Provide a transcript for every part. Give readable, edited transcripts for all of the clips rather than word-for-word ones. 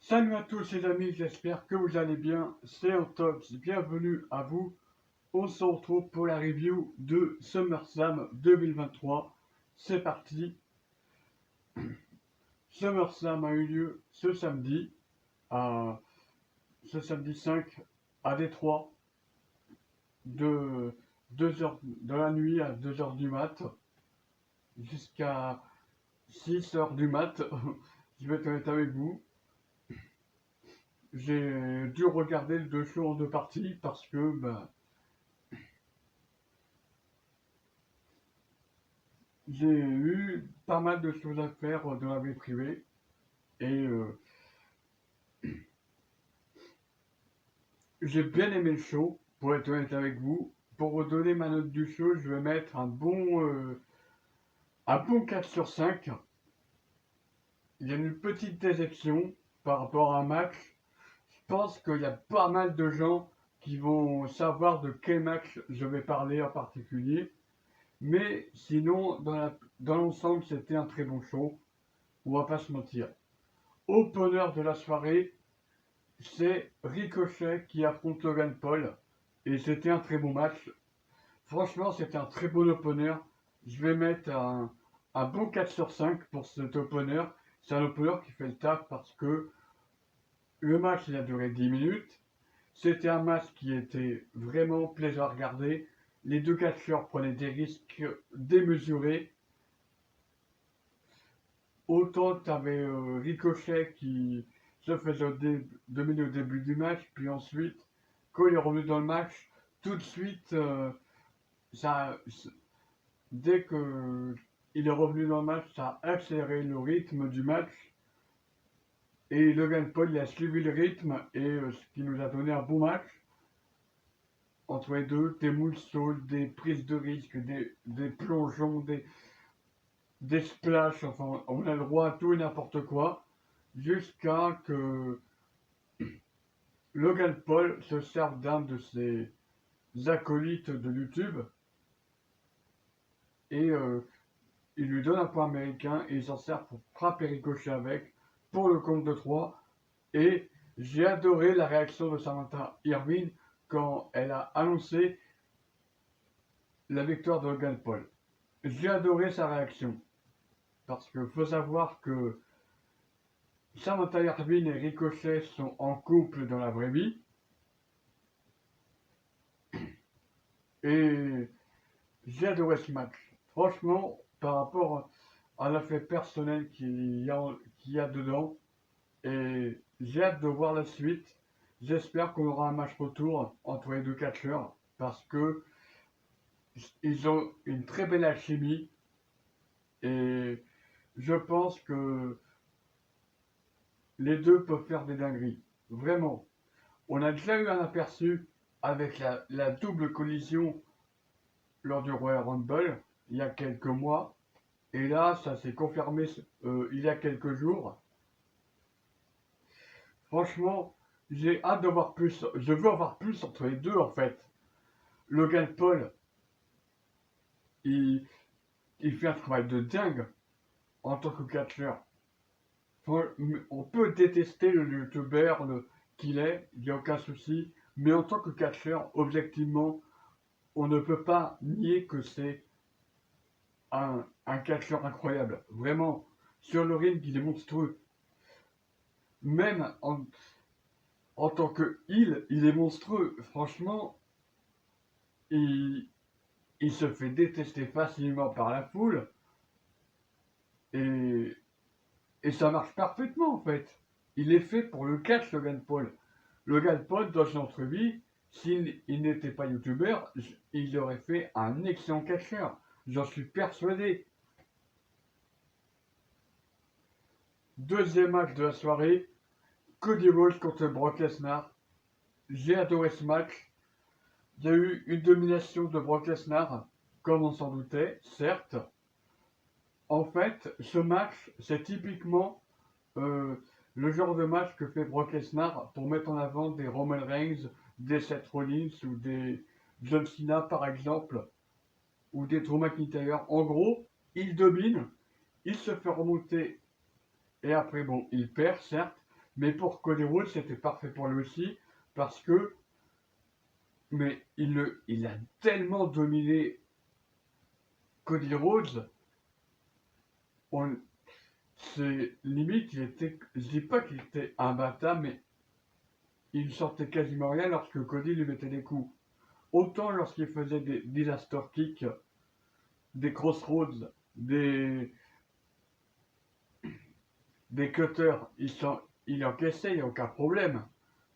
Salut à tous les amis, j'espère que vous allez bien, c'est Antox, bienvenue à vous. On se retrouve pour la review de SummerSlam 2023, c'est parti. SummerSlam a eu lieu ce samedi, ce samedi 5 à Détroit, de 2h de la nuit à 2h du mat, jusqu'à 6h du mat, je vais être honnête avec vous. J'ai dû regarder le deux shows en deux parties parce que j'ai eu pas mal de choses à faire dans la vie privée et j'ai bien aimé le show, pour être honnête avec vous. Pour vous donner ma note du show, je vais mettre un bon 4 sur 5. Il y a une petite déception par rapport à un match. Je pense qu'il y a pas mal de gens qui vont savoir de quel match je vais parler en particulier. Mais sinon, dans l'ensemble, c'était un très bon show. On va pas se mentir. Opener de la soirée, c'est Ricochet qui affronte Logan Paul. Et c'était un très bon match. Franchement, c'était un très bon opener. Je vais mettre un bon 4 sur 5 pour cet opener. C'est un opener qui fait le taf parce que le match il a duré 10 minutes. C'était un match qui était vraiment plaisant à regarder. Les deux catcheurs prenaient des risques démesurés. Autant tu avais Ricochet qui se faisait dominer au début du match, puis ensuite, quand il est revenu dans le match, tout de suite, ça, dès que il est revenu dans le match, ça a accéléré le rythme du match. Et Logan Paul il a suivi le rythme et ce qui nous a donné un bon match entre les deux, des moonsaults, des prises de risque, des plongeons, des splashs, enfin on a le droit à tout et n'importe quoi, jusqu'à que Logan Paul se serve d'un de ses acolytes de YouTube et il lui donne un point américain et il s'en sert pour frapper Ricochet avec pour le compte de 3. Et j'ai adoré la réaction de Samantha Irvine quand elle a annoncé la victoire de Logan Paul. J'ai adoré sa réaction parce qu'il faut savoir que Samantha Irvine et Ricochet sont en couple dans la vraie vie. Et j'ai adoré ce match. Franchement, par rapport à l'affaire personnelle qu'il y a dedans, et j'ai hâte de voir la suite. J'espère qu'on aura un match retour entre les deux catcheurs parce que ils ont une très belle alchimie et je pense que les deux peuvent faire des dingueries. Vraiment. On a déjà eu un aperçu avec la double collision lors du Royal Rumble il y a quelques mois. Et là, ça s'est confirmé il y a quelques jours. Franchement, j'ai hâte de voir plus. Je veux avoir plus entre les deux en fait. Logan Paul, il, il fait un travail de dingue en tant que catcheur. On peut détester le youtubeur qu'il est, il n'y a aucun souci. Mais en tant que catcheur, objectivement, on ne peut pas nier que c'est un catcheur incroyable. Vraiment, sur le ring, il est monstrueux. Même en tant que heel, il est monstrueux. Franchement, il, il se fait détester facilement par la foule. Et, et ça marche parfaitement en fait. Il est fait pour le catch, Logan Paul. Logan Paul, dans son entrevue, s'il n'était pas youtubeur, il aurait fait un excellent catcheur. J'en suis persuadé. Deuxième match de la soirée, Cody Rhodes contre Brock Lesnar. J'ai adoré ce match. Il y a eu une domination de Brock Lesnar, comme on s'en doutait, certes. En fait, ce match, c'est typiquement euh, le genre de match que fait Brock Lesnar pour mettre en avant des Roman Reigns, des Seth Rollins ou des John Cena par exemple, ou des Drew McIntyre. En gros, il domine, il se fait remonter et après, bon, il perd certes, Mais pour Cody Rhodes, c'était parfait pour lui aussi, parce que mais il a tellement dominé Cody Rhodes, on, c'est limite, je dis pas qu'il était imbattable, mais il sortait quasiment rien lorsque Cody lui mettait des coups. Autant lorsqu'il faisait des disaster kicks, des crossroads, des cutters, il encaissait, il n'y a aucun problème.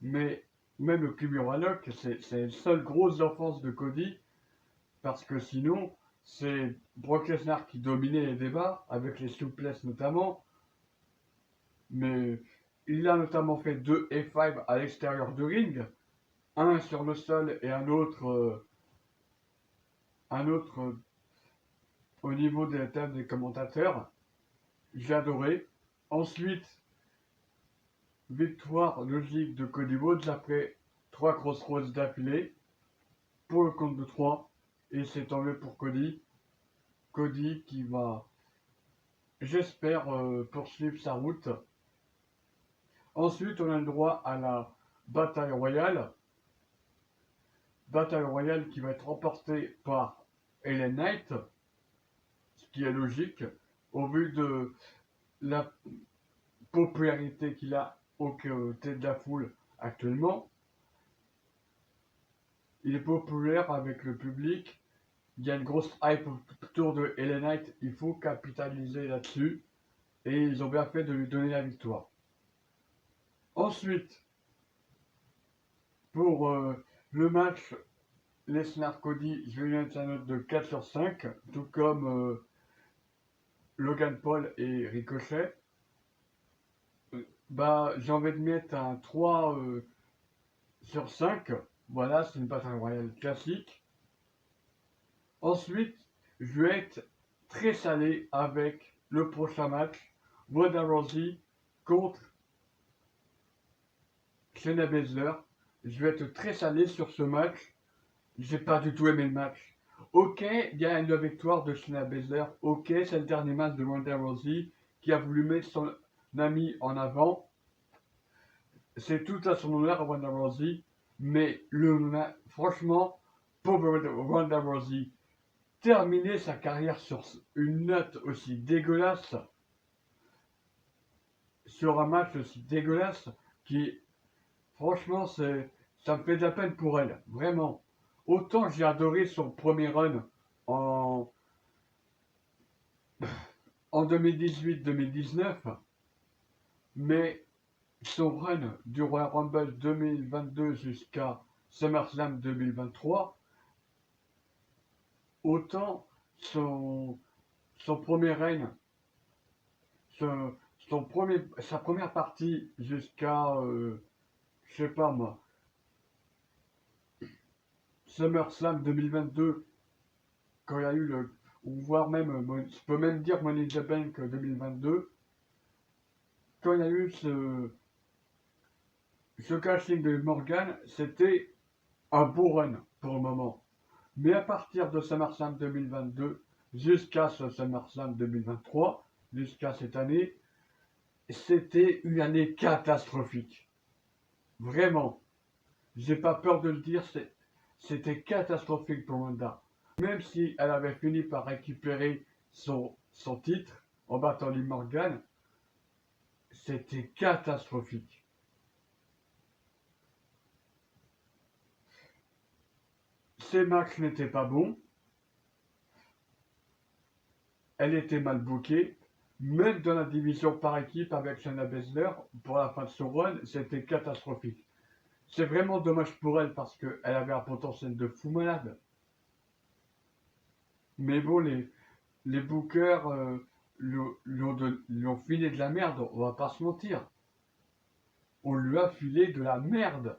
Mais même le Kimura Lock, c'est la seule grosse offense de Cody, parce que sinon, c'est Brock Lesnar qui dominait les débats, avec les souplesses notamment. Mais il a notamment fait 2 F5 à l'extérieur du ring, un sur le sol et un autre au niveau de la table des commentateurs. J'ai adoré. Ensuite, victoire logique de Cody Rhodes après 3 crossroads d'affilée pour le compte de 3. Et c'est tant mieux pour Cody. Cody qui va, j'espère, poursuivre sa route. Ensuite, on a le droit à la bataille royale. Bataille royale qui va être remportée par Ellen Knight, ce qui est logique au vu de la popularité qu'il a aux côtés de la foule actuellement. Il est populaire avec le public. Il y a une grosse hype autour de Ellen Knight. Il faut capitaliser là-dessus. Et ils ont bien fait de lui donner la victoire. Ensuite, pour le match Lesnar-Cody, je vais lui mettre un note de 4 sur 5. Tout comme Logan Paul et Ricochet. Bah, j'ai envie de mettre un 3 sur 5. Voilà, c'est une bataille royale classique. Ensuite, je vais être très salé avec le prochain match, Ronda Rousey contre Shayna Baszler. Je vais être très salé sur ce match. J'ai pas du tout aimé le match. Ok, il y a une victoire de Shayna Baszler. Ok, c'est le dernier match de Ronda Rousey qui a voulu mettre son ami en avant. C'est tout à son honneur, Ronda Rousey. Mais franchement, pauvre Ronda Rousey, terminer sa carrière sur une note aussi dégueulasse, sur un match aussi dégueulasse, qui, franchement, ça me fait de la peine pour elle, vraiment. Autant j'ai adoré son premier run en, en 2018-2019, mais son run du Royal Rumble 2022 jusqu'à SummerSlam 2023, autant son premier règne, sa première partie jusqu'à, je sais pas moi, SummerSlam 2022, quand il y a eu ou voire même, je peux même dire Money in the Bank 2022, quand il y a eu ce casting de Morgan, c'était un beau run pour le moment. Mais à partir de SummerSlam 2022 jusqu'à ce SummerSlam 2023, jusqu'à cette année, c'était une année catastrophique. Vraiment. J'ai pas peur de le dire, c'était catastrophique pour Wanda. Même si elle avait fini par récupérer son titre en battant Liv Morgan, c'était catastrophique. Ces matchs n'étaient pas bons. Elle était mal bookée. Même dans la division par équipe avec Shayna Baszler, pour la fin de son run, c'était catastrophique. C'est vraiment dommage pour elle parce qu'elle avait un potentiel de fou malade. Mais bon, les bookers lui ont filé de la merde, on va pas se mentir. On lui a filé de la merde.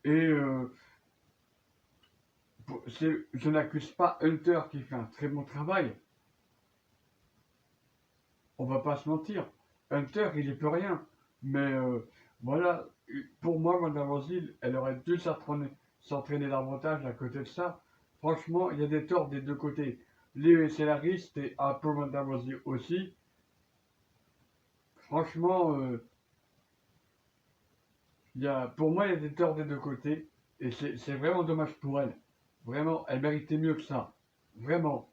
Et je n'accuse pas Hunter qui fait un très bon travail. On va pas se mentir. Hunter, il est peut rien. Mais voilà, pour moi, Ronda Rousey, elle aurait dû s'entraîner davantage à côté de ça. Franchement, il y a des torts des deux côtés. Les scénaristes et un peu Ronda Rousey aussi. Franchement, pour moi, il y a des torts des deux côtés. Et c'est vraiment dommage pour elle. Vraiment, elle méritait mieux que ça. Vraiment.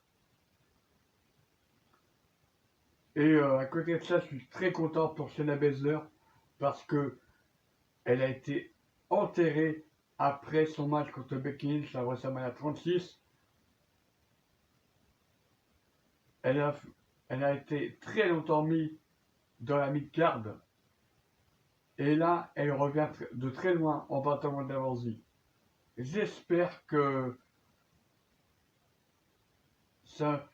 Et à côté de ça, je suis très content pour Shayna Baszler parce que elle a été enterrée après son match contre Becky Lynch à WrestleMania 36. Elle a, elle a été très longtemps mise dans la mid-card. Et là, elle revient de très loin en battant Ronda Rousey. J'espère que ça,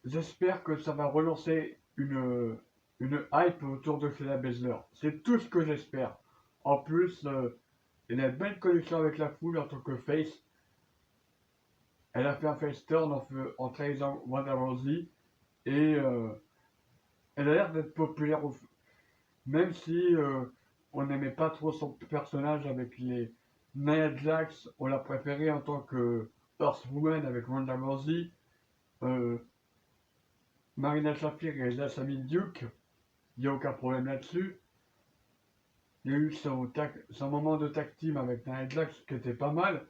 j'espère que ça va relancer une hype autour de Shayna Baszler. C'est tout ce que j'espère. En plus, elle a une belle connexion avec la foule en tant que face. Elle a fait un face turn en trahissant Ronda Rousey. Et elle a l'air d'être populaire, même si on n'aimait pas trop son personnage avec les Nia Jax. On l'a préféré en tant que Horsewoman avec Ronda Rousey. Euh, Marina Shafir et Jasmine Duke, il n'y a aucun problème là-dessus. Il y a eu son moment de tag team avec Nia Jax qui était pas mal,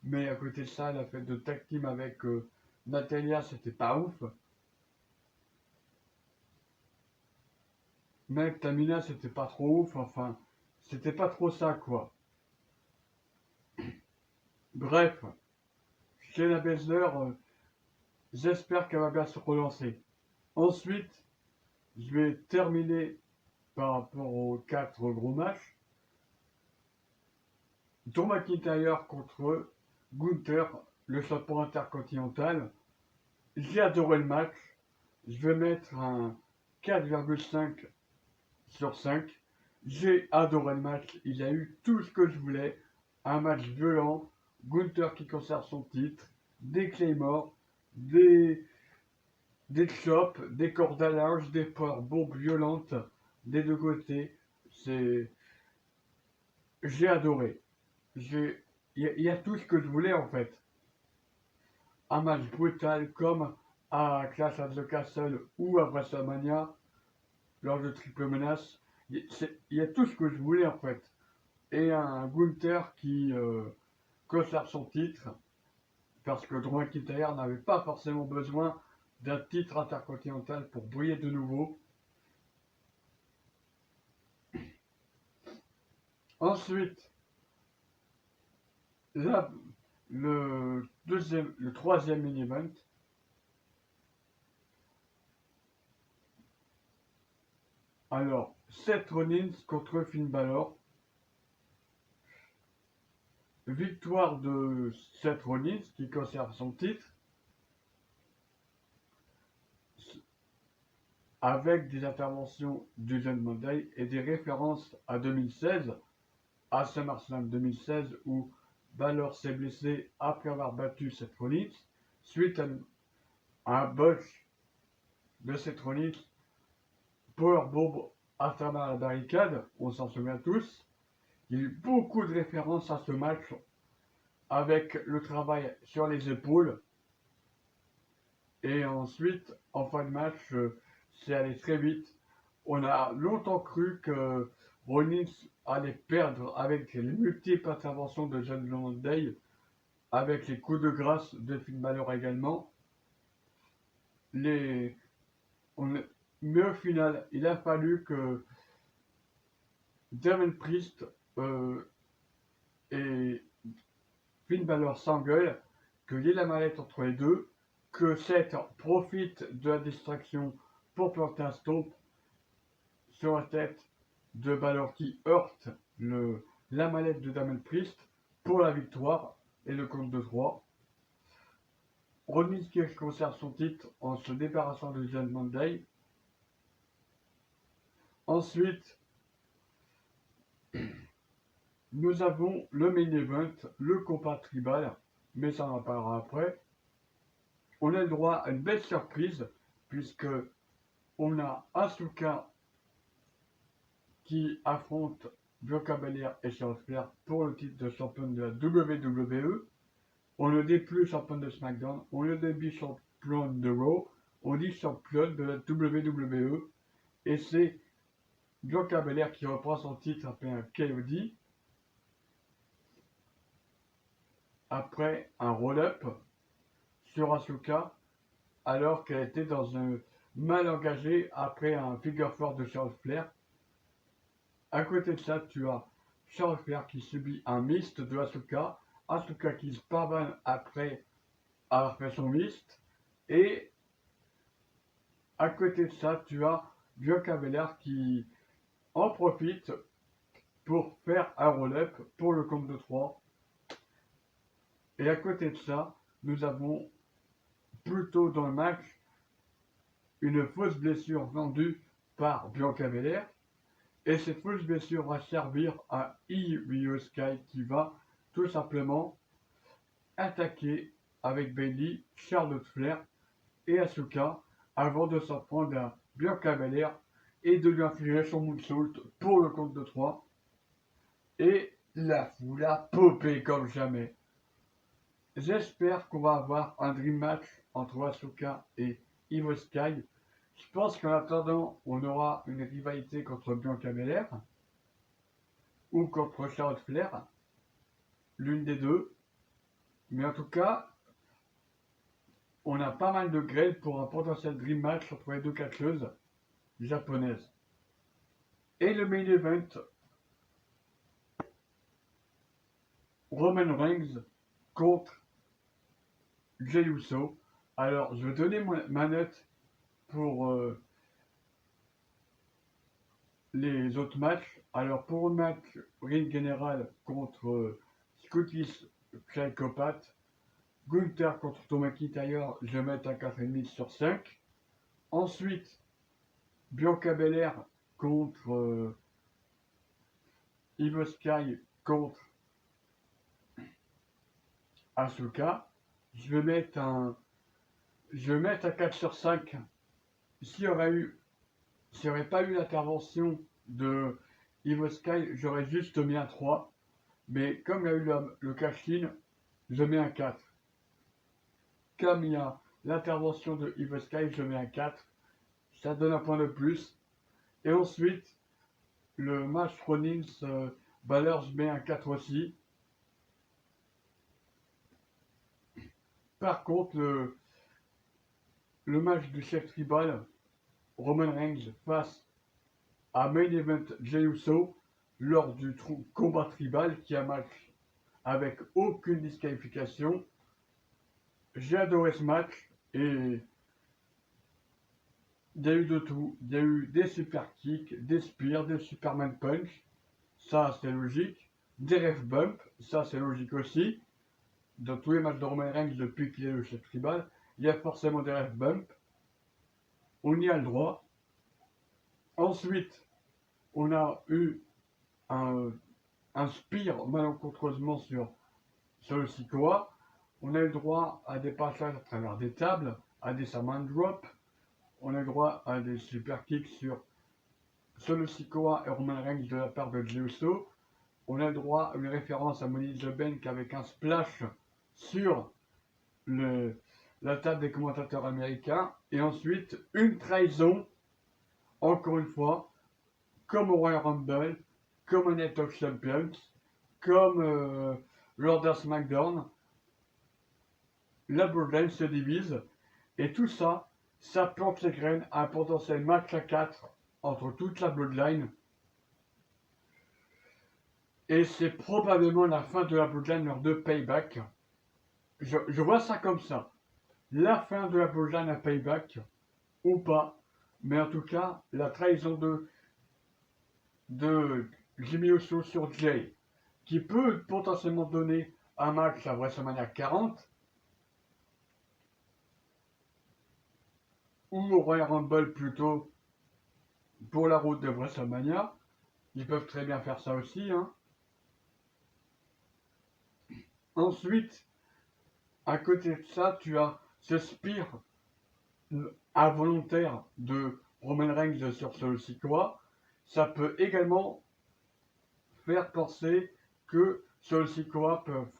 mais à côté de ça, la fête de tag team avec Natalia, c'était pas ouf. Même Tamina, c'était pas trop ouf, enfin, c'était pas trop ça quoi. Bref, Shayna Baszler, j'espère qu'elle va bien se relancer. Ensuite, je vais terminer par rapport aux 4 gros matchs. Drew McIntyre contre Gunther, le champion intercontinental. J'ai adoré le match. Je vais mettre un 4,5 sur 5. J'ai adoré le match. Il a eu tout ce que je voulais. Un match violent. Gunther qui conserve son titre. Des claymores. Des chops. Des cordes à linge. Des powerbombs violentes. Des deux côtés. J'ai adoré. Il y a tout ce que je voulais en fait. Un match brutal comme à Clash at the Castle ou à WrestleMania lors de Triple Menace. Il y a tout ce que je voulais en fait. Et un Gunther qui conserve son titre parce que Drew McIntyre n'avait pas forcément besoin d'un titre intercontinental pour briller de nouveau. Ensuite, là, le troisième mini-event. Alors, Seth Rollins contre Finn Balor. Victoire de Seth Rollins qui conserve son titre avec des interventions du Jeune Monday et des références à 2016, à SummerSlam 2016 où Balor s'est blessé après avoir battu Seth Rollins suite à un botch de Seth Rollins, powerbomb à travers la barricade, on s'en souvient tous. Il y a eu beaucoup de références à ce match avec le travail sur les épaules. Et ensuite, en fin de match, c'est allé très vite. On a longtemps cru que Rollins allait perdre avec les multiples interventions de John Monday, avec les coups de grâce de Finn Balor également. Mais au final, il a fallu que Damien Priest et Finn Balor s'engueulent, qu'il y ait la mallette entre les deux, que Seth profite de la distraction pour planter un stomp sur la tête de Balor qui heurte la mallette de Damien Priest pour la victoire et le compte de 3. Rollins qui conserve son titre en se débarrassant de John Monday. Ensuite, nous avons le main event, le combat tribal, mais ça en parlera après. On a le droit à une belle surprise, puisque on a Asuka qui affronte Bianca Belair et Charlotte Flair pour le titre de championne de la WWE. On ne dit plus championne de SmackDown, on ne dit championne de Raw, on dit championne de la WWE. Et c'est Bianca Belair qui reprend son titre après un KOD, après un roll-up sur Asuka, alors qu'elle était dans un mal engagé après un figure four de Charlotte Flair. À côté de ça, tu as Charlotte Flair qui subit un mist de Asuka, Asuka qui se pavane après avoir fait son mist, et à côté de ça, tu as Bianca Belair qui en profite pour faire un roll-up pour le compte de 3. Et à côté de ça, nous avons plutôt dans le match une fausse blessure vendue par Bianca Belair. Et cette fausse blessure va servir à Io Sky qui va tout simplement attaquer avec Bayley, Charlotte Flair et Asuka avant de s'en prendre à Bianca Belair et de lui infliger son moonsault pour le compte de 3. Et la foule a popé comme jamais. J'espère qu'on va avoir un dream match entre Asuka et Io Sky. Je pense qu'en attendant, on aura une rivalité contre Bianca Belair ou contre Charlotte Flair, l'une des deux. Mais en tout cas, on a pas mal de grades pour un potentiel dream match entre les deux catcheuses japonaises. Et le main event, Roman Reigns contre Jey Uso. Alors, je vais donner ma note pour les autres matchs. Alors, pour le match ring général contre Scottish Psychopath, Gunther contre Tom McIntyre, je vais mettre un 4,5 sur 5. Ensuite, Bianca Belair contre Io Sky contre Asuka, je vais mettre un 4 sur 5. S'il n'y aurait pas eu l'intervention de Io Sky, j'aurais juste mis un 3. Mais comme il y a eu le cash-in, je mets un 4. Comme il y a l'intervention de Io Sky, je mets un 4. Ça donne un point de plus. Et ensuite, le match Rollins Balor, je mets un 4 aussi. Par contre, le match du chef tribal, Roman Reigns face à Main Event Jey Uso, lors du combat tribal, qui est un match avec aucune disqualification. J'ai adoré ce match et il y a eu de tout. Il y a eu des super kicks, des spears, des Superman punch, ça c'est logique. Des ref bump, ça c'est logique aussi. Dans tous les matchs de Roman Reigns depuis qu'il est le chef tribal, il y a forcément des ref bump. On y a le droit. Ensuite, on a eu un spear malencontreusement sur le Sikoa. On a eu le droit à des passages à travers des tables, à des Saman Drop. On a eu le droit à des super kicks sur le Sikoa et Roman Reigns de la part de Jey Uso. On a le droit à une référence à Money in the Bank avec un splash sur la table des commentateurs américains. Et ensuite, une trahison, encore une fois, comme au Royal Rumble, comme au Night of Champions, comme lors d'un SmackDown. La Bloodline se divise. Et tout ça, ça plante les graines à un potentiel match à 4 entre toute la Bloodline. Et c'est probablement la fin de la Bloodline lors de Payback. Je vois ça comme ça. La fin de la Bloodline à Payback, ou pas. Mais en tout cas, la trahison de Jimmy Uso sur Jay, qui peut potentiellement donner un match à WrestleMania 40, ou au Royal Rumble plutôt, pour la route de WrestleMania. Ils peuvent très bien faire ça aussi, hein. Ensuite, à côté de ça, tu as ce spear involontaire de Roman Reigns sur Solo Sikoa. Ça peut également faire penser que Solo Sikoa peuvent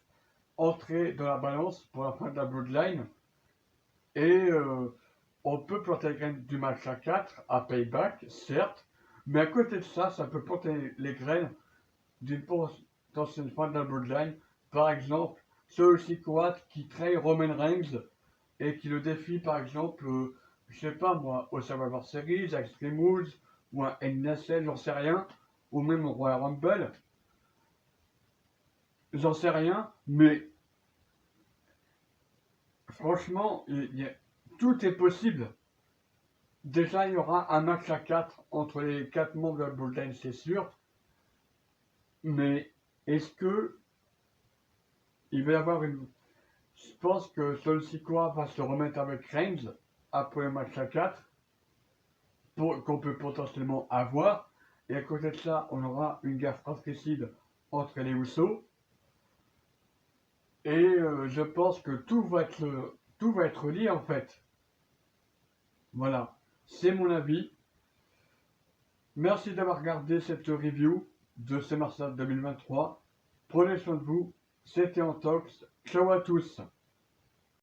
entrer dans la balance pour la fin de la Bloodline. Et on peut planter la graine du match à 4 à Payback, certes, Mais à côté de ça, ça peut porter les graines d'une potentielle fin de la bloodline. Par exemple, Solo Sikoa qui trahit Roman Reigns et qui le défie par exemple, je sais pas moi, au Survivor Series, à Extreme Rules, ou un NSL, j'en sais rien, ou même au Royal Rumble, j'en sais rien, mais franchement, tout est possible. Déjà, il y aura un match à 4 entre les 4 membres de la Bloodline, c'est sûr, mais est-ce que il va y avoir une... Je pense que Sol Sikoa va se remettre avec Reigns après le match à 4 qu'on peut potentiellement avoir. Et à côté de ça, on aura une guerre fratricide entre les Usos. Et je pense que tout va être lié en fait. Voilà, c'est mon avis. Merci d'avoir regardé cette review de SummerSlam 2023. Prenez soin de vous. C'était Antox. Ciao à tous.